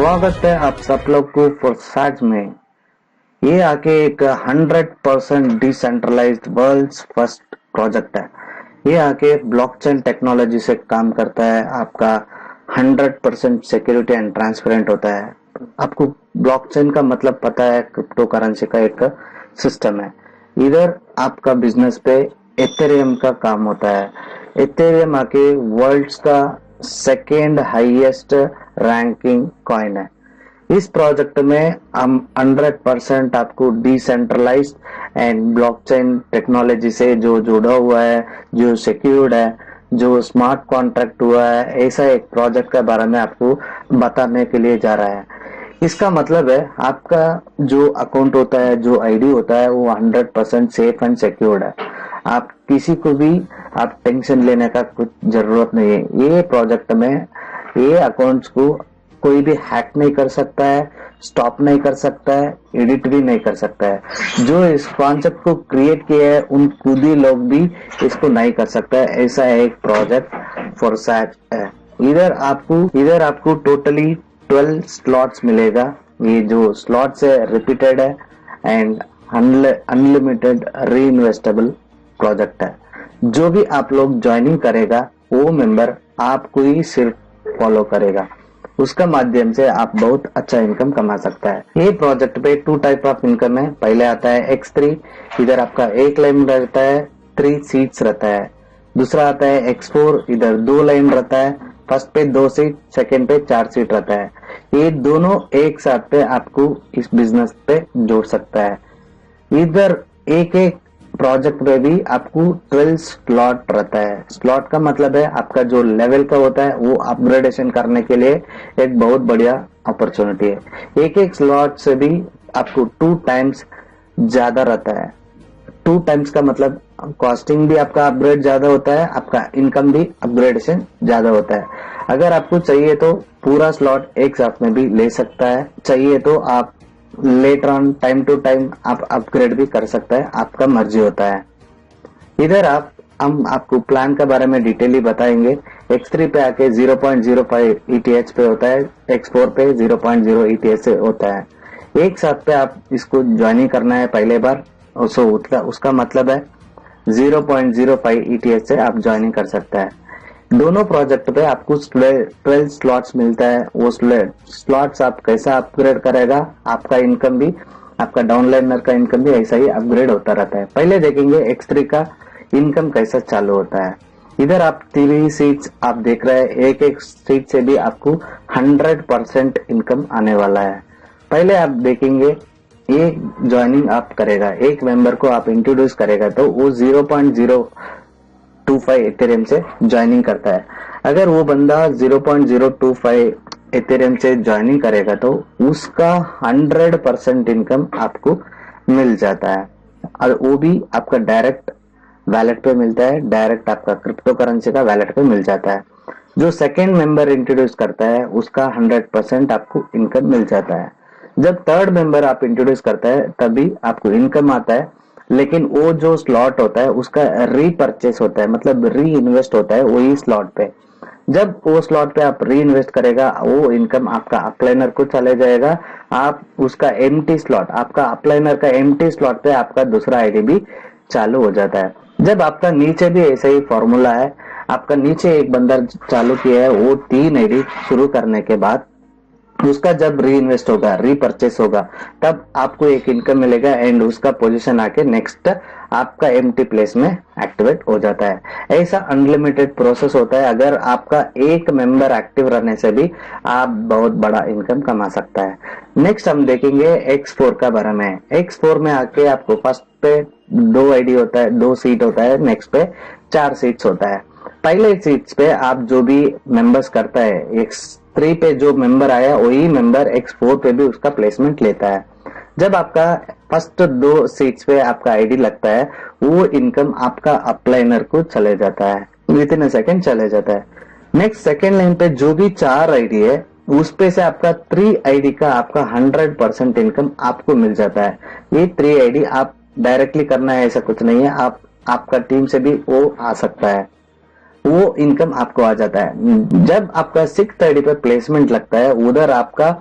स्वागत है आप सब लोग को फॉरसैज में। ये आके एक 100% डिसेंट्रलाइज्ड वर्ल्ड्स फर्स्ट प्रोजेक्ट है। ये आके ब्लॉकचेन टेक्नोलॉजी से काम करता है। आपका 100% सिक्योरिटी एंड ट्रांसपेरेंट होता है। आपको ब्लॉकचेन का मतलब पता है, क्रिप्टो करेंसी का एक सिस्टम है। इधर आपका बिजनेस पे एथेरियम का काम होता है। एथेरियम आके वर्ल्ड्स का सेकेंड हाईएस्ट रैंकिंग कॉइन है। इस प्रोजेक्ट में हम 100% आपको डिसेंट्रलाइज्ड एंड ब्लॉकचेन टेक्नोलॉजी से जो जुड़ा हुआ है, जो सिक्योर्ड है, जो स्मार्ट कॉन्ट्रैक्ट हुआ है, ऐसा एक प्रोजेक्ट के बारे में आपको बताने के लिए जा रहा है। इसका मतलब है आपका जो अकाउंट होता है, जो आईडी होता है, वो 100% सेफ एंड सिक्योर्ड है। आप किसी को भी आप टेंशन लेने का कुछ जरूरत नहीं है। ये प्रोजेक्ट में ये अकाउंट्स को कोई भी हैक नहीं कर सकता है, स्टॉप नहीं कर सकता है, एडिट भी नहीं कर सकता है। जो इस कॉन्सेप्ट को क्रिएट किया है उन खुद ही लोग भी इसको नहीं कर सकता है। ऐसा एक प्रोजेक्ट फॉरसैज है। इधर आपको टोटली 12 स्लॉट्स मिलेगा। ये जो स्लॉट्स है रिपीटेड है एंड अनलिमिटेड री इन्वेस्टेबल प्रोजेक्ट है। जो भी आप लोग ज्वाइनिंग करेगा वो मेंबर आपको ही सिर्फ फॉलो करेगा, उसका माध्यम से आप बहुत अच्छा इनकम कमा सकता है। ये प्रोजेक्ट पे 2 टाइप ऑफ इनकम है। पहले आता है X3, इधर आपका 1 लाइन रहता है, 3 सीट्स रहता है। दूसरा आता है X4, इधर 2 लाइन रहता है, फर्स्ट पे 2 सीट, सेकेंड पे 4 सीट रहता है। ये दोनों एक साथ पे आपको इस बिजनेस पे जोड़ सकता है। इधर एक एक प्रोजेक्ट में भी आपको 12 स्लॉट रहता है। स्लॉट का मतलब है आपका जो लेवल का होता है वो अपग्रेडेशन करने के लिए एक बहुत बढ़िया अपॉर्चुनिटी है। एक एक स्लॉट से भी आपको 2 टाइम्स ज्यादा रहता है। 2 टाइम्स का मतलब कॉस्टिंग भी आपका अपग्रेड ज्यादा होता है, आपका इनकम भी अपग्रेडेशन ज्यादा होता है। अगर आपको चाहिए तो पूरा स्लॉट एक साथ में भी ले सकता है, चाहिए तो आप later on time to time आप अपग्रेड भी कर सकता है, आपका मर्जी होता है। इधर हम आपको प्लान के बारे में डिटेली बताएंगे। X3 पे आके 0.05 ETH पे होता है, X4 पे 0.0 ETH से होता है। एक साथ पे आप इसको ज्वाइनिंग करना है पहले बार, उसका मतलब है 0.05 ETH से आप ज्वाइनिंग कर सकता है। दोनों प्रोजेक्ट पे आपको 12 स्लॉट्स मिलता है। वो स्लॉट्स आप कैसा अपग्रेड करेगा, आपका इनकम भी, आपका डाउनलाइनर का इनकम भी ऐसा ही अपग्रेड होता रहता है। पहले देखेंगे X3 का इनकम कैसा चालू होता है। इधर आप 3 सीट्स आप देख रहे हैं, एक एक सीट से भी आपको 100% इनकम आने वाला है। पहले आप देखेंगे ये ज्वाइनिंग आप करेगा, एक मेंबर को आप इंट्रोड्यूस करेगा तो वो 0.025 एथेरियम से ज्वाइनिंग करता है। अगर वो बंदा 0.025 एथेरियम से ज्वाइनिंग करेगा तो उसका 100% इनकम आपको मिल जाता है, और वो भी आपका डायरेक्ट वैलेट पे मिलता है, डायरेक्ट आपका क्रिप्टो करेंसी का वैलेट पे मिल जाता है। जो सेकेंड मेंबर इंट्रोड्यूस करता है उसका 100% आपको इनकम मिल जाता है। जब थर्ड मेंबर आप इंट्रोड्यूस करता है तभी आपको इनकम आता है, लेकिन वो जो स्लॉट होता है उसका रीपरचेस होता है, मतलब री इन्वेस्ट होता है वही स्लॉट पे। जब वो स्लॉट पे आप री इन्वेस्ट करेगा वो इनकम आपका अपलाइनर को चले जाएगा। आप उसका एम्प्टी स्लॉट, आपका अपलाइनर का एम्प्टी स्लॉट पे आपका दूसरा आईडी भी चालू हो जाता है। जब आपका नीचे भी ऐसा ही फॉर्मूला है, आपका नीचे एक बंदा चालू किया है, वो 3 आईडी शुरू करने के बाद उसका जब री इन्वेस्ट होगा, रीपरचेस होगा, तब आपको एक इनकम मिलेगा एंड उसका पोजीशन आके नेक्स्ट आपका एम्प्टी प्लेस में एक्टिवेट हो जाता है। ऐसा अनलिमिटेड प्रोसेस होता है। अगर आपका एक मेंबर एक्टिव रहने से भी आप बहुत बड़ा इनकम कमा सकता है। नेक्स्ट हम देखेंगे X4 का बारे में। X4 में आके आपको फर्स्ट पे 2 आईडी होता है, 2 सीट होता है, नेक्स्ट पे 4 सीट्स होता है। पहले सीट्स पे आप जो भी मेंबर्स करता है, X3 पे जो मेंबर आया वही मेंबर X4 पे भी उसका प्लेसमेंट लेता है। जब आपका फर्स्ट 2 सीट्स पे आपका आईडी लगता है वो इनकम आपका अपलाइनर को चले जाता है, विद इन अ सेकेंड चले जाता है। नेक्स्ट सेकेंड लाइन पे जो भी 4 आईडी है उस पे से आपका 3 आईडी का आपका 100% इनकम आपको मिल जाता है। ये 3 आईडी आप डायरेक्टली करना है ऐसा कुछ नहीं है, आपका टीम से भी वो आ सकता है। वो इनकम आपको आ जाता है। जब आपका 6th आईडी पे प्लेसमेंट लगता है, उधर आपका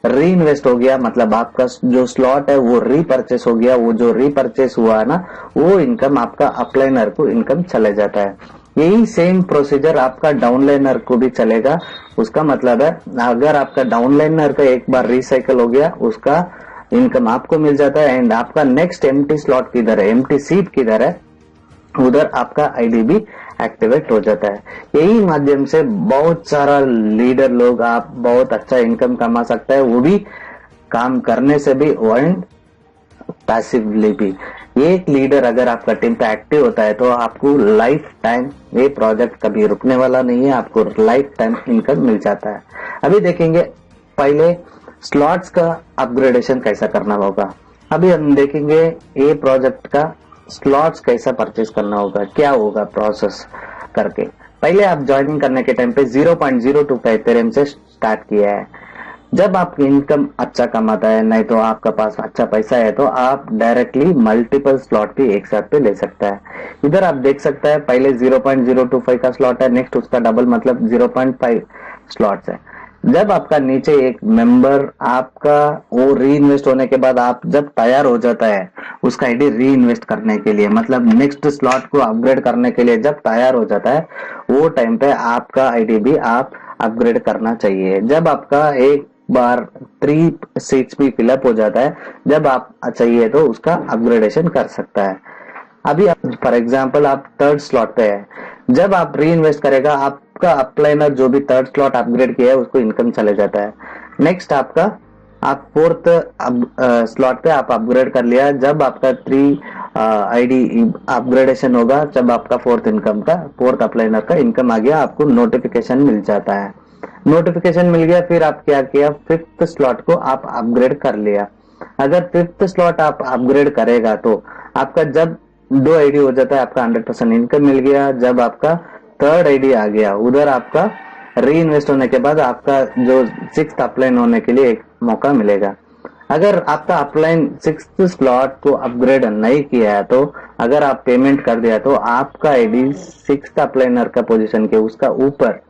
री इन्वेस्ट हो गया, मतलब आपका जो स्लॉट है वो रीपरचेस हो गया। वो जो रीपरचेस हुआ है ना, वो इनकम आपका अपलाइनर को इनकम चले जाता है। यही सेम प्रोसीजर आपका डाउनलाइनर को भी चलेगा। उसका मतलब है अगर आपका डाउनलाइनर का एक बार रिसाइकल हो गया, उसका इनकम आपको मिल जाता है। एंड आपका नेक्स्ट एम्प्टी स्लॉट किधर है, एम्प्टी सीट किधर है, उधर आपका आईडी भी एक्टिवेट हो जाता है। यही माध्यम से बहुत सारा लीडर लोग आप बहुत अच्छा इनकम कमा सकता है, वो भी काम करने से भी एंड पैसिवली भी। एक लीडर अगर आपका टीम पे एक्टिव होता है तो आपको लाइफ टाइम ये प्रोजेक्ट कभी रुकने वाला नहीं है, आपको लाइफ टाइम इनकम मिल जाता है। अभी देखेंगे पहले स्लॉट्स का अपग्रेडेशन कैसा करना होगा। अभी हम देखेंगे ये प्रोजेक्ट का स्लॉट्स कैसा परचेज करना होगा, क्या होगा प्रोसेस करके। पहले आप ज्वाइनिंग करने के टाइम पे 0.025 इथेरियम से स्टार्ट किया है। जब आपकी इनकम अच्छा कमाता है, नहीं तो आपका पास अच्छा पैसा है, तो आप डायरेक्टली मल्टीपल स्लॉट भी एक साथ पे ले सकता है। इधर आप देख सकता है पहले 0.025 का स्लॉट है, नेक्स्ट उसका डबल मतलब 0.5 स्लॉट्स है। जब आपका नीचे एक मेंबर आपका वो री इन्वेस्ट होने के बाद आप जब तैयार हो जाता है उसका आईडी री इन्वेस्ट करने के लिए, मतलब नेक्स्ट स्लॉट को अपग्रेड करने के लिए जब तैयार हो जाता है, वो टाइम पे आपका आईडी भी आप अपग्रेड करना चाहिए। जब आपका एक बार 3 सीट्स भी फिलअप हो जाता है, जब आप चाहिए तो उसका अपग्रेडेशन कर सकता है। अभी फॉर एग्जांपल आप 3rd स्लॉट पे है, जब आप री इन्वेस्ट करेगा आपका अपलाइनर जो भी 3rd स्लॉट अपग्रेड किया है उसको इनकम चले जाता है। नेक्स्ट आपका आप 4th स्लॉट पे आप अपग्रेड कर लिया, जब आपका 3 आईडी अपग्रेडेशन होगा, जब आपका 4th अपलाइनर का इनकम आ गया, आपको नोटिफिकेशन मिल जाता है। नोटिफिकेशन मिल गया, फिर आप क्या किया, 5th स्लॉट को आप अपग्रेड कर लिया। अगर 5th स्लॉट आप अपग्रेड करेगा तो आपका जब 2 आईडी हो जाता है, आपका 100% इनकम मिल गया। जब आपका 3rd आईडी आ गया, उधर आपका री इन्वेस्ट होने के बाद आपका जो 6th अपलाइन होने के लिए एक मौका मिलेगा। अगर आपका अपलाइन 6th स्लॉट को अपग्रेड नहीं किया है, तो अगर आप पेमेंट कर दिया तो आपका आईडी 6th अपलाइनर का पोजीशन के उसका ऊपर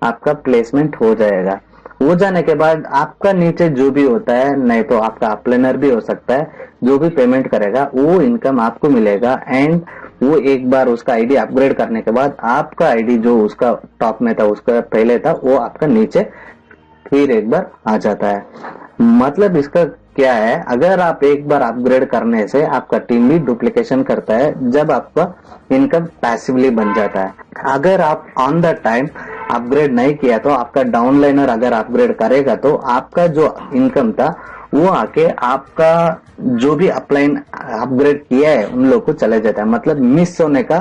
आपका प्लेसमेंट हो जाएगा। हो जाने के बाद आपका नीचे जो भी होता है, नहीं तो आपका अपलाइनर भी हो सकता है, जो भी पेमेंट करेगा वो इनकम आपको मिलेगा। एंड वो एक बार उसका आईडी अपग्रेड करने के बाद आपका आईडी जो उसका टॉप में था, उसका पहले था, वो आपका नीचे फिर एक बार आ जाता है। मतलब इसका क्या है, अगर आप एक बार अपग्रेड करने से आपका टीम भी डुप्लीकेशन करता है, जब आपका इनकम पैसिवली बन जाता है। अगर आप ऑन द टाइम अपग्रेड नहीं किया तो आपका डाउनलाइनर अगर अपग्रेड करेगा तो आपका जो इनकम था वो आके आपका जो भी अपलाइन अपग्रेड किया है उन लोग को चले जाता है, मतलब मिस होने का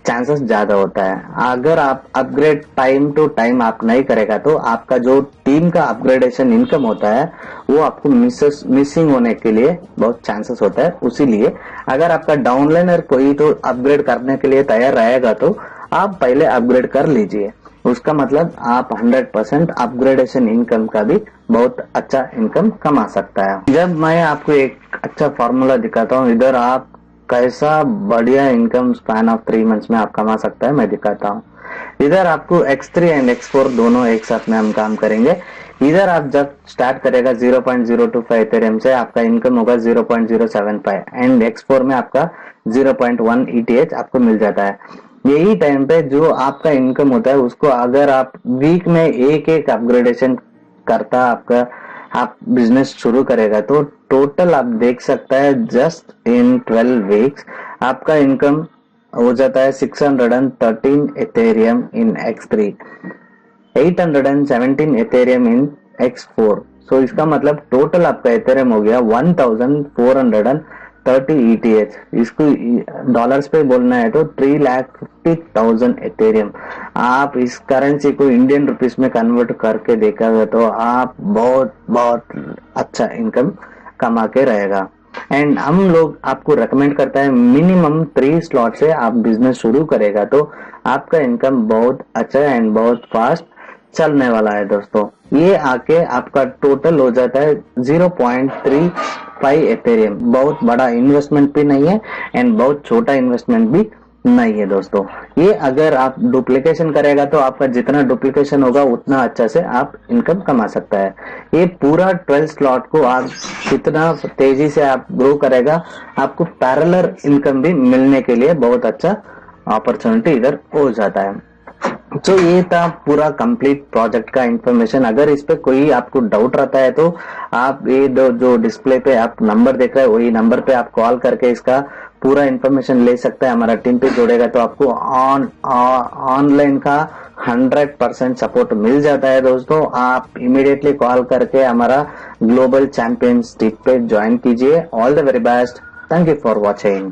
चांसेस ज्यादा होता है। अगर आप अपग्रेड टाइम टू टाइम आप नहीं करेगा तो आपका जो टीम का अपग्रेडेशन इनकम होता है वो आपको मिसिंग होने के लिए बहुत चांसेस होता है। उसीलिए अगर आपका डाउनलाइनर कोई तो अपग्रेड करने के लिए तैयार रहेगा तो आप पहले अपग्रेड कर लीजिए। उसका मतलब आप 100% अपग्रेडेशन इनकम का भी बहुत अच्छा इनकम कमा सकता है। जब मैं आपको एक अच्छा फॉर्मूला दिखाता हूँ, इधर आप कैसा बढ़िया इनकम स्पैन ऑफ 3 मंथ्स में आप कमा सकता है, मैं दिखाता हूँ। इधर आपको X3 एंड X4 दोनों एक साथ में हम काम करेंगे। इधर आप जब स्टार्ट करेगा 0.025 इथेरियम से आपका इनकम होगा 0.075 एंड X4 में आपका 0.1 ETH आपको मिल जाता है। यही टाइम पे जो आपका इनकम होता है उसको अगर आप वीक में एक अपग्रेडेशन करता आपका आप बिजनेस शुरू करेगा तो टोटल आप देख सकता है जस्ट इन 12 वीक्स आपका इनकम हो जाता है 613 इथेरियम इन X3, 817 इथेरियम इन X4। सो इसका मतलब टोटल आपका इथेरियम हो गया 1430 ETH। इसको डॉलर्स पे बोलना है तो 3,50,000 इथेरियम। आप इस करेंसी को इंडियन रुपीस में कन्वर्ट करके देखा तो आप बहुत बहुत अच्छा इनकम कमा के रहेगा। एंड हम लोग आपको रेकमेंड करता है मिनिमम 3 स्लॉट से आप बिजनेस शुरू करेगा तो आपका इनकम बहुत अच्छा एंड बहुत फास्ट चलने वाला है दोस्तों। ये आके आपका टोटल हो जाता है 0.35 इथेरियम। बहुत बड़ा इन्वेस्टमेंट भी नहीं है एंड बहुत छोटा इन्वेस्टमेंट भी नहीं है दोस्तों। ये अगर आप डुप्लीकेशन करेगा तो आपका जितना डुप्लीकेशन होगा उतना अच्छा से आप इनकम कमा सकता है। ये पूरा 12 स्लॉट को आप जितना तेजी से आप ग्रो करेगा, आपको पैरेलल इनकम भी मिलने के लिए बहुत अच्छा अपॉर्चुनिटी इधर हो जाता है। तो ये था पूरा कंप्लीट प्रोजेक्ट का इंफॉर्मेशन। अगर इस पे कोई आपको डाउट रहता है तो आप ये जो डिस्प्ले पे आप नंबर देख रहे हैं वही नंबर पे आप कॉल करके इसका पूरा इंफॉर्मेशन ले सकते हैं। हमारा टीम पे जोड़ेगा तो आपको ऑनलाइन का 100% सपोर्ट मिल जाता है दोस्तों। आप इमीडिएटली कॉल करके हमारा ग्लोबल चैंपियंस टीम पे ज्वाइन कीजिए। All the very best. Thank you for watching.